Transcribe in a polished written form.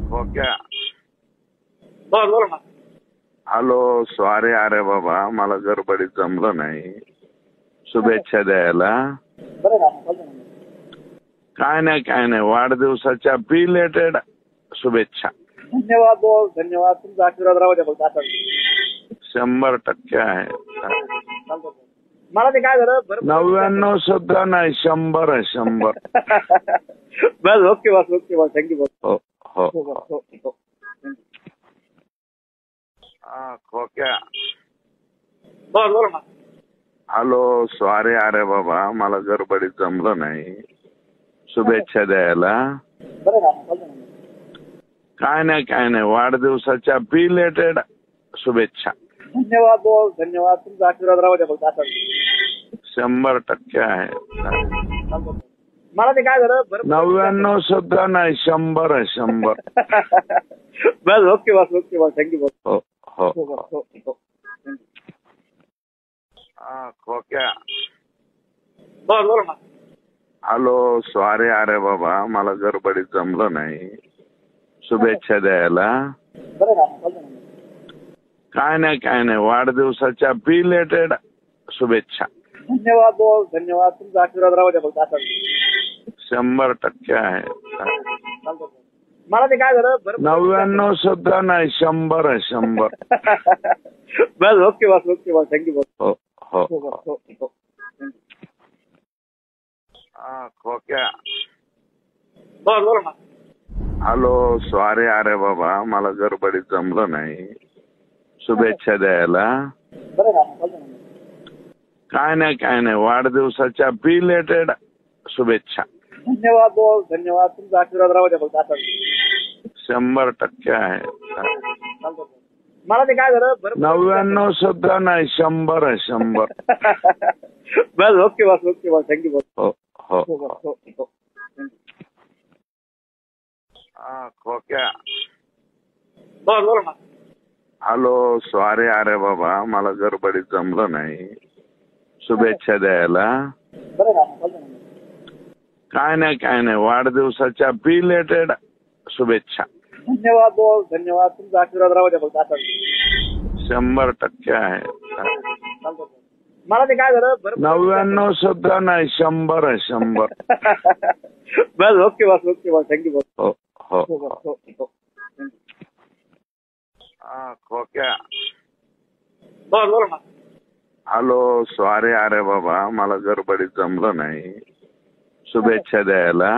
खोक्या. बोल ना. Hello, sorry अरे बाबा, मला गडबडीत जमलं नाही. शुभेच्छा द्यायला. बरं ना, बोलतो ना. काय नाही वाढदिवसाच्या बिलेटेड शुभेच्छा. धन्यवाद बोल, धन्यवाद. तुमचा आशीर्वाद राहू द्या बघ. 100% आहे. चालतं. मला ते काय झालं 99 सुद्धा नाही, 100. बस ओके बस थँक्यू बस. हो हो हो. खोक्या. बोल ना. हॅलो, सॉरी अरे बाबा, मला गडबडीत जमलं नाही. शुभेच्छा द्यायला. बरं ना, बोलतो ना. काय नाही वाढदिवसाच्या बिलेटेड शुभेच्छा. धन्यवाद बोल, धन्यवाद. तुमचा आशीर्वाद राहू द्या बघ. 100% आहे. चालतं. मला ते काय झालं 99 सुद्धा नाही, 100. बस ओके बस थँक्यू बस. हो हो हो. खोक्या. बोल ना. हॅलो, सॉरी अरे बाबा, मला गडबडीत जमलं नाही. शुभेच्छा द्यायला. बरं ना, बोलतो ना. काय नाही वाढदिवसाच्या बिलेटेड शुभेच्छा. धन्यवाद बोल, धन्यवाद. तुमचा आशीर्वाद राहू द्या बघ. 100% आहे. चालतं. मला ते काय झालं 99 सुद्धा नाही, 100. बस ओके बस थँक्यू बस. हो हो हो. खोक्या. बोल ना. हॅलो, सॉरी अरे बाबा, मला गडबडीत जमलं नाही. शुभेच्छा द्यायला. बरं ना, बोलतो ना. काय नाही वाढदिवसाच्या बिलेटेड शुभेच्छा. धन्यवाद बोल, धन्यवाद. तुमचा आशीर्वाद राहू द्या बघ. 100% आहे. चालतं. मला ते काय झालं 99 सुद्धा नाही, 100. बस ओके बस थँक्यू बस. हो हो हो. खोक्या. बोल ना. हॅलो, सॉरी अरे बाबा, मला गडबडीत जमलं नाही. शुभेच्छा द्यायला. बरं ना, बोलतो ना. काय नाही वाढदिवसाच्या बिलेटेड शुभेच्छा. धन्यवाद बोल, धन्यवाद. तुमचा आशीर्वाद राहू द्या बघ. 100% आहे. चालतं. मला ते काय झालं 99 सुद्धा नाही, 100. बस ओके बस थँक्यू बस. हो हो हो. खोक्या. बोल ना. हॅलो, सॉरी अरे बाबा, मला गडबडीत जमलं नाही. शुभेच्छा द्यायला.